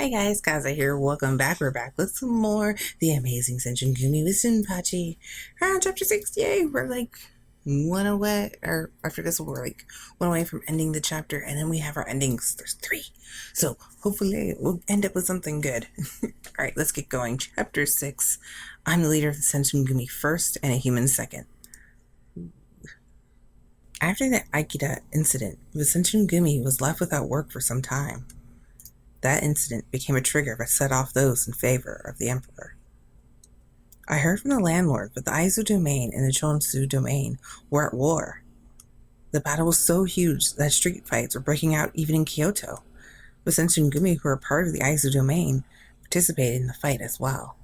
Hi guys, Kaza here. Welcome back. We're back with some more The Amazing Shinsengumi with Shinpachi. Chapter 68. We're like one away, or after this, we're like one away from ending the chapter, and then we have our endings. There's 3. So hopefully we'll end up with something good. Alright, let's get going. Chapter 6. I'm the leader of the Shinsengumi first and a human second. After the Okita incident, the Shinsengumi was left without work for some time. That incident became a trigger that set off those in favor of the emperor. I heard from the landlord that the Aizu domain and the Chonsu domain were at war. The battle was so huge that street fights were breaking out even in Kyoto. The Shinsengumi who were part of the Aizu domain participated in the fight as well.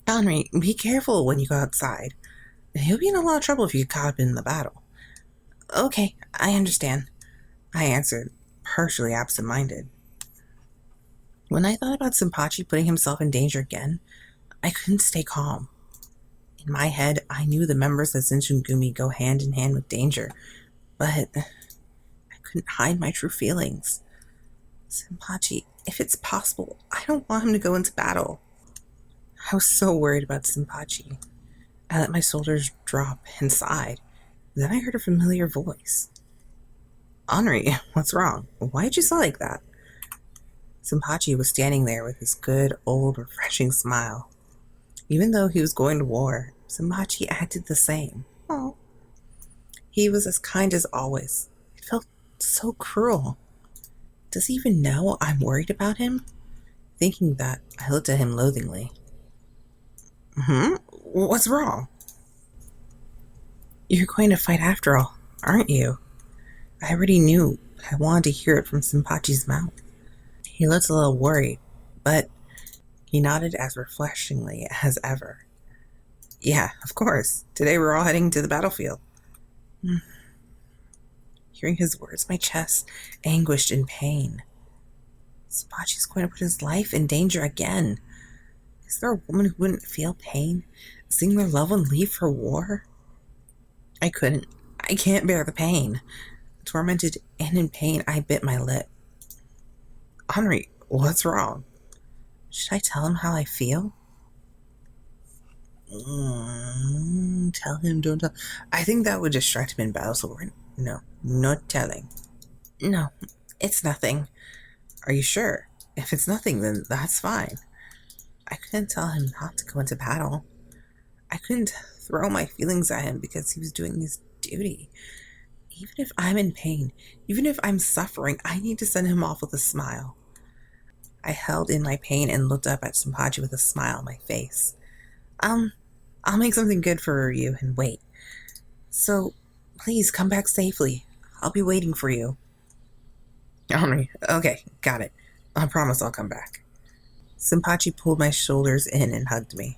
Henry, be careful when you go outside. You'll be in a lot of trouble if you get caught up in the battle. Okay, I understand, I answered, partially absent-minded. When I thought about Shinpachi putting himself in danger again, I couldn't stay calm. In my head, I knew the members of Shinsengumi go hand in hand with danger, but I couldn't hide my true feelings. Shinpachi, if it's possible, I don't want him to go into battle. I was so worried about Shinpachi. I let my shoulders drop and sighed. Then I heard a familiar voice. Henri, what's wrong? Why'd you sigh like that? Shinpachi was standing there with his good, old, refreshing smile. Even though he was going to war, Shinpachi acted the same. Oh. He was as kind as always. It felt so cruel. Does he even know I'm worried about him? Thinking that, I looked at him loathingly. What's wrong? You're going to fight after all, aren't you? I already knew, but I wanted to hear it from Shinpachi's mouth. He looked a little worried, but he nodded as refreshingly as ever. Yeah, of course. Today we're all heading to the battlefield. Hearing his words, my chest anguished in pain. Shinpachi's going to put his life in danger again. Is there a woman who wouldn't feel pain, seeing their loved one leave for war? I can't bear the pain. Tormented and in pain, I bit my lip. Henri, what's wrong? Should I tell him how I feel? Tell him, don't tell. I think that would distract him in battle, so no telling. No, it's nothing. Are you sure? If it's nothing, then that's fine. I couldn't tell him not to go into battle. I couldn't throw my feelings at him because he was doing his duty. Even if I'm in pain, even if I'm suffering, I need to send him off with a smile. I held in my pain and looked up at Shinpachi with a smile on my face. I'll make something good for you and wait. So, please come back safely. I'll be waiting for you. Henri, okay, got it. I promise I'll come back. Shinpachi pulled my shoulders in and hugged me.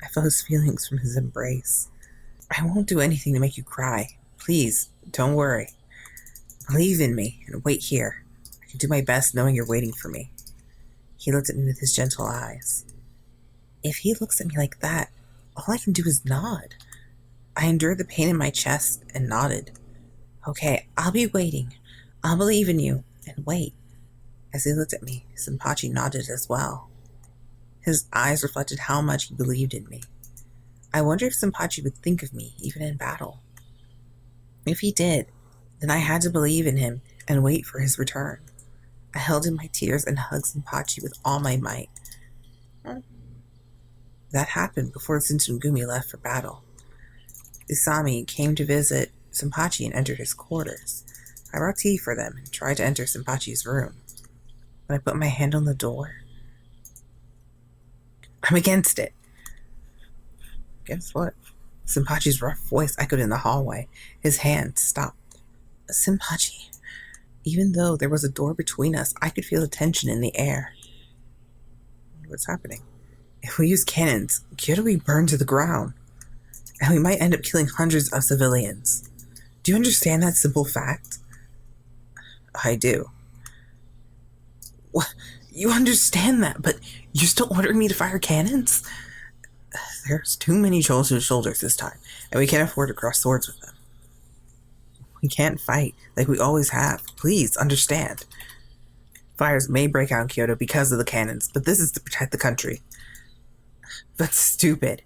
I felt his feelings from his embrace. I won't do anything to make you cry. Please, don't worry. Believe in me and wait here. I can do my best knowing you're waiting for me. He looked at me with his gentle eyes. If he looks at me like that, all I can do is nod. I endured the pain in my chest and nodded. Okay, I'll be waiting. I'll believe in you and wait. As he looked at me, Shinpachi nodded as well. His eyes reflected how much he believed in me. I wonder if Shinpachi would think of me, even in battle. If he did, then I had to believe in him and wait for his return. I held in my tears and hugged Shinpachi with all my might. That happened before the Shinsengumi left for battle. Isami came to visit Shinpachi and entered his quarters. I brought tea for them and tried to enter Shinpachi's room. When I put my hand on the door, I'm against it. Guess what? Shinpachi's rough voice echoed in the hallway. His hand stopped. Shinpachi. Even though there was a door between us, I could feel the tension in the air. What's happening? If we use cannons, Kyoto will be burned to the ground. And we might end up killing hundreds of civilians. Do you understand that simple fact? I do. What? You understand that, but you're still ordering me to fire cannons? There's too many shoulders this time, and we can't afford to cross swords with them. We can't fight like we always have. Please understand. Fires may break out in Kyoto because of the cannons, but this is to protect the country. That's stupid.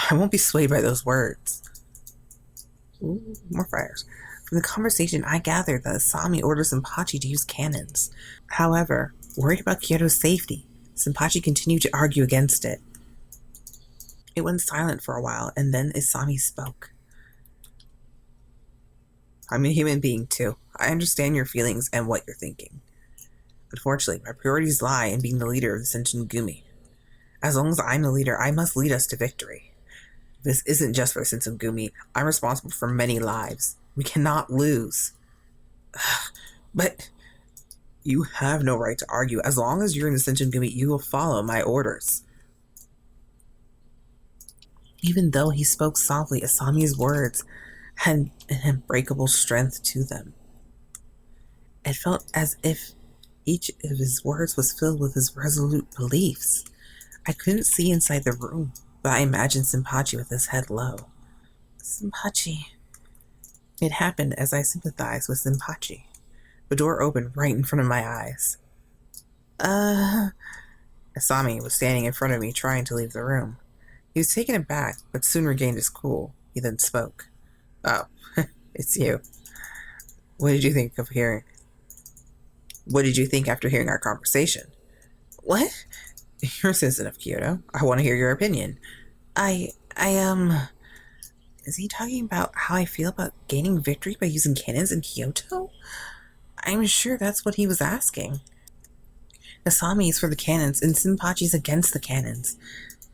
I won't be swayed by those words. Ooh, more fires. From the conversation, I gathered that Asami orders Shinpachi to use cannons. However, worried about Kyoto's safety, Shinpachi continued to argue against it. It went silent for a while, and then Asami spoke. I'm a human being too. I understand your feelings and what you're thinking. Unfortunately, my priorities lie in being the leader of the Shinsengumi. As long as I'm the leader, I must lead us to victory. This isn't just for Shinsengumi. I'm responsible for many lives. We cannot lose. But you have no right to argue. As long as you're in the Shinsengumi, you will follow my orders. Even though he spoke softly, Asami's words had an unbreakable strength to them. It felt as if each of his words was filled with his resolute beliefs. I couldn't see inside the room, but I imagined Shinpachi with his head low. Shinpachi. It happened as I sympathized with Shinpachi. The door opened right in front of my eyes. Asami was standing in front of me, trying to leave the room. He was taken aback, but soon regained his cool. He then spoke. Oh, it's you. What did you think after hearing our conversation? What? You're a citizen of Kyoto. I want to hear your opinion. Is he talking about how I feel about gaining victory by using cannons in Kyoto? I'm sure that's what he was asking. Asami is for the cannons, and Shinpachi's against the cannons.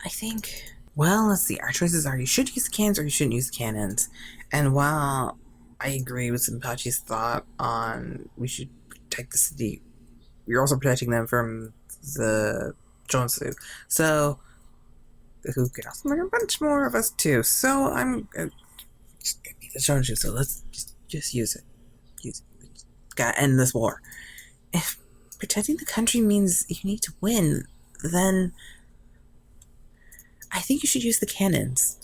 I think... Well, let's see. Our choices are you should use the cannons or you shouldn't use the cannons. And while I agree with Shinpachi's thought on we should protect the city, we're also protecting them from the Jonsu. So, who could also bring a bunch more of us too. So, I'm just gonna be the Jonsu, so let's just use it. Gotta end this war. If protecting the country means you need to win, then I think you should use the cannons.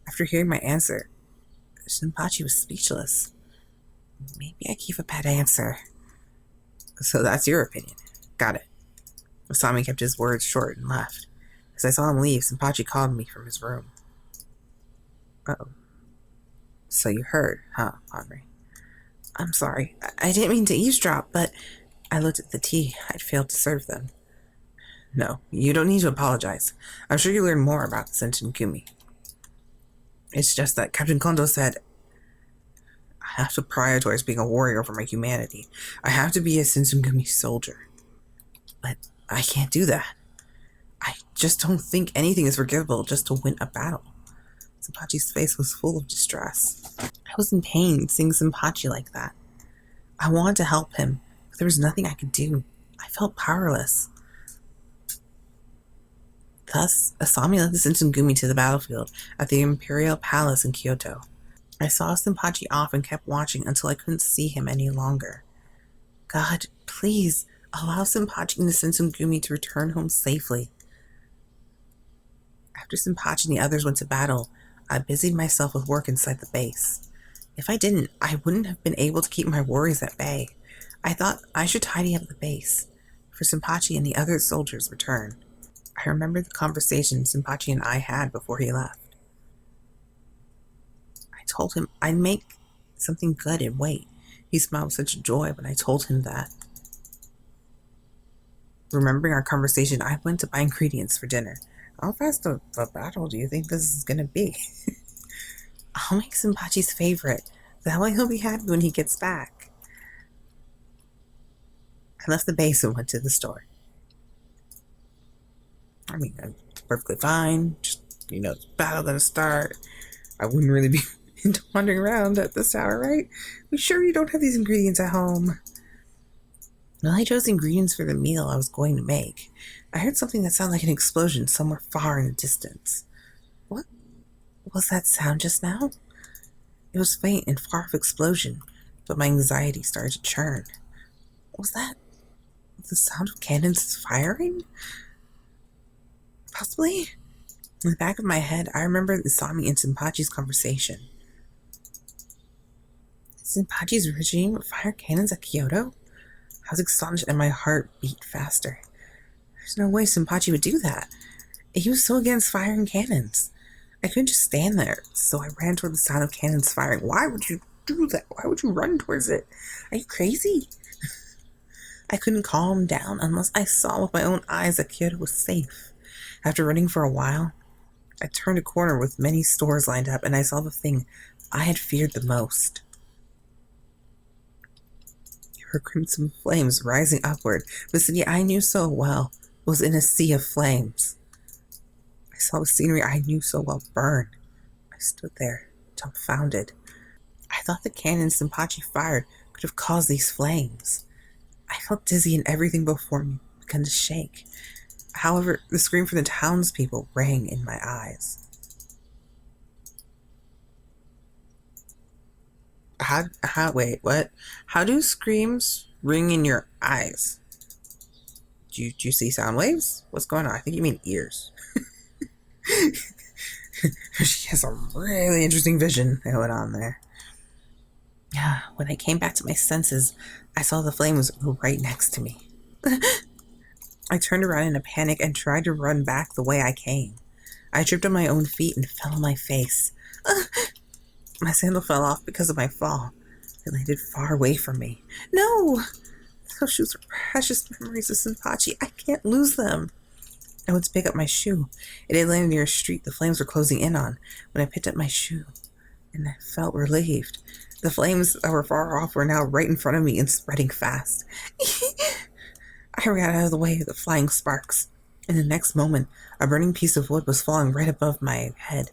After hearing my answer, Shinpachi was speechless. Maybe I gave a bad answer. So that's your opinion. Got it. Asami kept his words short and left. As I saw him leave, Shinpachi called me from his room. Uh-oh. So you heard, huh, Henri? I'm sorry. I didn't mean to eavesdrop, but I looked at the tea. I'd failed to serve them. No, you don't need to apologize. I'm sure you learned more about the Shinsengumi. It's just that Captain Kondo said, I have to prioritize being a warrior over my humanity. I have to be a Shinsengumi soldier. But I can't do that. I just don't think anything is forgivable just to win a battle. Shinpachi's face was full of distress. I was in pain seeing Shinpachi like that. I wanted to help him, but there was nothing I could do. I felt powerless. Thus, Asami led the Shinsengumi to the battlefield at the Imperial Palace in Kyoto. I saw Shinpachi off and kept watching until I couldn't see him any longer. God, please, allow Shinpachi and the Shinsengumi to return home safely. After Shinpachi and the others went to battle, I busied myself with work inside the base. If I didn't, I wouldn't have been able to keep my worries at bay. I thought I should tidy up the base, for Shinpachi and the other soldiers' return. I remembered the conversation Shinpachi and I had before he left. I told him I'd make something good and wait. He smiled with such joy when I told him that. Remembering our conversation, I went to buy ingredients for dinner. How fast of a battle do you think this is going to be? I'll make Shinpachi's favorite. That way he'll be happy when he gets back. I left the base and went to the store. I mean, I'm perfectly fine. Just, the battle gonna start. I wouldn't really be into wandering around at this hour, right? We sure you don't have these ingredients at home? Well, I chose ingredients for the meal I was going to make. I heard something that sounded like an explosion somewhere far in the distance. What was that sound just now? It was faint and far-off explosion, but my anxiety started to churn. Was that the sound of cannons firing? Possibly? In the back of my head, I remembered Asami and Shinpachi's conversation. Shinpachi's regime would fire cannons at Kyoto? I was astonished and my heart beat faster. There's no way Shinpachi would do that. He was so against firing cannons. I couldn't just stand there, so I ran toward the sound of cannons firing. Why would you do that? Why would you run towards it? Are you crazy? I couldn't calm down unless I saw with my own eyes that Kyoto was safe. After running for a while, I turned a corner with many stores lined up, and I saw the thing I had feared the most. There were crimson flames rising upward. The city I knew so well was in a sea of flames. I saw the scenery I knew so well burn. I stood there, dumbfounded. I thought the cannons Shinpachi fired could have caused these flames. I felt dizzy and everything before me began to shake. However, the scream from the townspeople rang in my eyes. Wait, what? How do screams ring in your eyes? Do you see sound waves? What's going on? I think you mean ears. She has a really interesting vision going on there. When I came back to my senses, I saw the flames right next to me. I turned around in a panic and tried to run back the way I came. I tripped on my own feet and fell on my face. My sandal fell off because of my fall. It landed far away from me. No! Those shoes were precious memories of Shinpachi. I can't lose them. I went to pick up my shoe. It had landed near a street the flames were closing in on. When I picked up my shoe, and I felt relieved. The flames that were far off were now right in front of me and spreading fast. I ran out of the way of the flying sparks. In the next moment, a burning piece of wood was falling right above my head.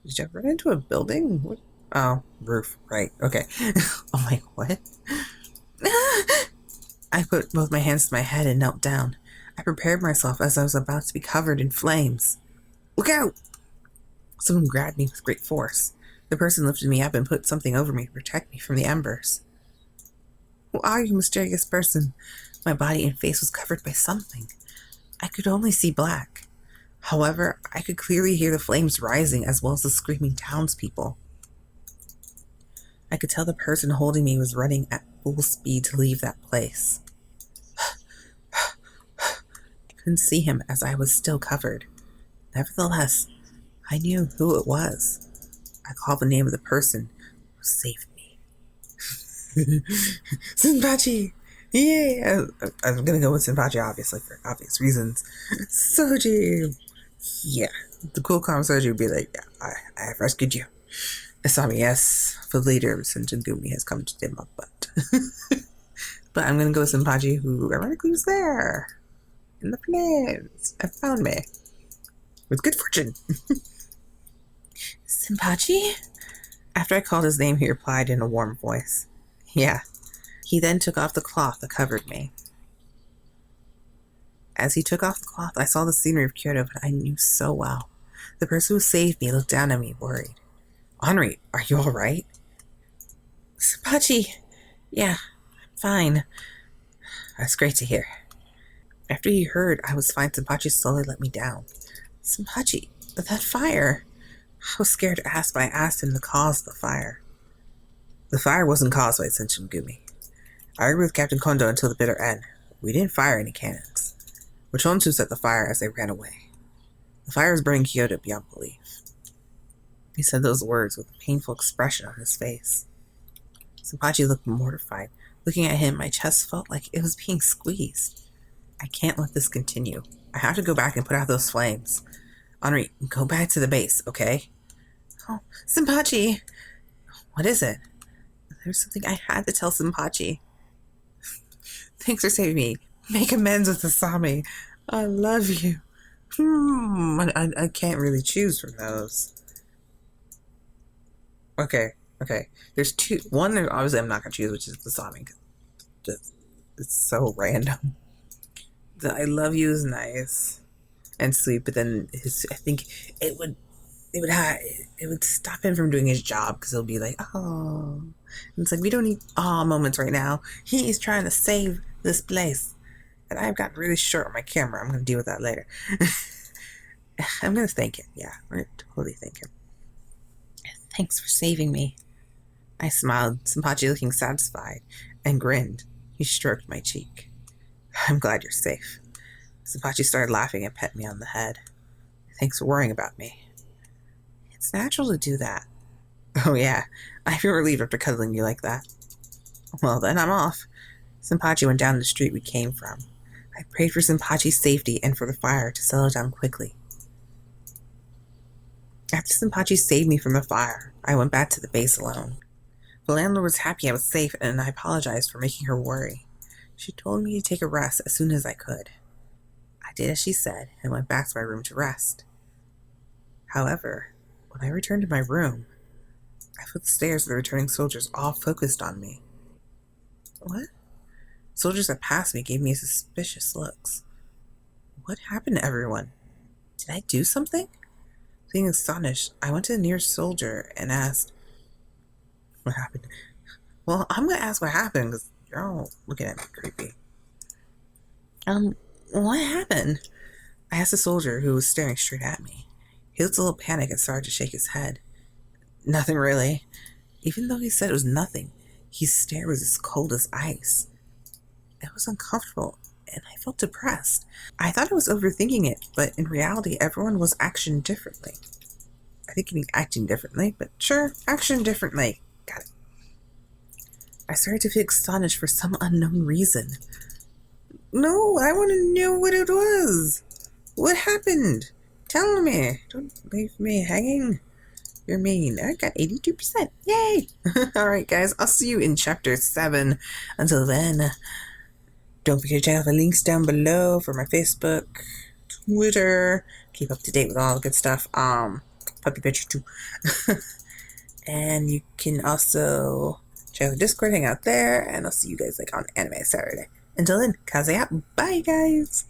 Did I run into a building? What? Oh, roof. Right. Okay. I'm like, what? I put both my hands to my head and knelt down. I prepared myself as I was about to be covered in flames. Look out! Someone grabbed me with great force. The person lifted me up and put something over me to protect me from the embers. Who are you, mysterious person? My body and face was covered by something. I could only see black. However, I could clearly hear the flames rising as well as the screaming townspeople. I could tell the person holding me was running at full speed to leave that place. I couldn't see him as I was still covered. Nevertheless, I knew who it was. I called the name of the person who saved me. Shinpachi! Yeah! I'm gonna go with Shinpachi, obviously, for obvious reasons. Soji! Yeah. The cool calm Soji would be like, yeah, I have rescued you. Asami, yes, the leader of Shinsengumi has come to dim my butt. But I'm gonna go with Shinpachi, who ironically was there. In the flames. And found me. With good fortune. Shinpachi? After I called his name, he replied in a warm voice. Yeah. He then took off the cloth that covered me. As he took off the cloth, I saw the scenery of Kyoto that I knew so well. The person who saved me looked down at me, worried. Henri, are you alright? Shinpachi! Yeah, I'm fine. That's great to hear. After he heard I was fine, Shinpachi slowly let me down. Shinpachi, that fire! I was scared to ask, but I asked him the cause of the fire. The fire wasn't caused by Shinsengumi. I argued with Captain Kondo until the bitter end. We didn't fire any cannons. Wachonsu set the fire as they ran away. The fire was burning Kyoto beyond belief. He said those words with a painful expression on his face. Shinpachi looked mortified. Looking at him, my chest felt like it was being squeezed. I can't let this continue. I have to go back and put out those flames. Henri, go back to the base, okay? Oh, Shinpachi! What is it? There's something I had to tell Shinpachi. Thanks for saving me. Make amends with Asami. I love you. I can't really choose from those. Okay. There's two. One, obviously I'm not going to choose, which is Asami. It's so random. The I love you is nice and sweet, but then I think it would stop him from doing his job because he'll be like, oh. And it's like, we don't need moments right now. He's trying to save this place. And I've gotten really short on my camera. I'm going to deal with that later. I'm going to thank him. Yeah, I'm going to totally thank him. Thanks for saving me. I smiled, Shinpachi looking satisfied, and grinned. He stroked my cheek. I'm glad you're safe. Shinpachi started laughing and pet me on the head. Thanks for worrying about me. It's natural to do that. Oh yeah, I feel relieved after cuddling you like that. Well then, I'm off. Shinpachi went down the street we came from. I prayed for Shinpachi's safety and for the fire to settle down quickly. After Shinpachi saved me from the fire, I went back to the base alone. The landlord was happy I was safe, and I apologized for making her worry. She told me to take a rest as soon as I could. I did as she said and went back to my room to rest. However, when I returned to my room, I felt the stares of the returning soldiers all focused on me. What? Soldiers that passed me gave me suspicious looks. What happened to everyone? Did I do something? Feeling astonished, I went to the nearest soldier and asked, what happened? Well, I'm going to ask what happened because you're all looking at me creepy. What happened? I asked the soldier who was staring straight at me. He looked a little panicked and started to shake his head. Nothing really. Even though he said it was nothing, his stare was as cold as ice. It was uncomfortable, and I felt depressed. I thought I was overthinking it, but in reality, everyone was acting differently. I think you mean acting differently, but sure, action differently. Got it. I started to feel astonished for some unknown reason. No, I want to know what it was. What happened? Tell me. Don't leave me hanging. You're mean. I got 82%. Yay! Alright, guys. I'll see you in Chapter 7. Until then, don't forget to check out the links down below for my Facebook, Twitter. Keep up to date with all the good stuff. Puppy picture too. And you can also check out the Discord, hang out there, and I'll see you guys on Anime Saturday. Until then, Kaze out. Bye, guys!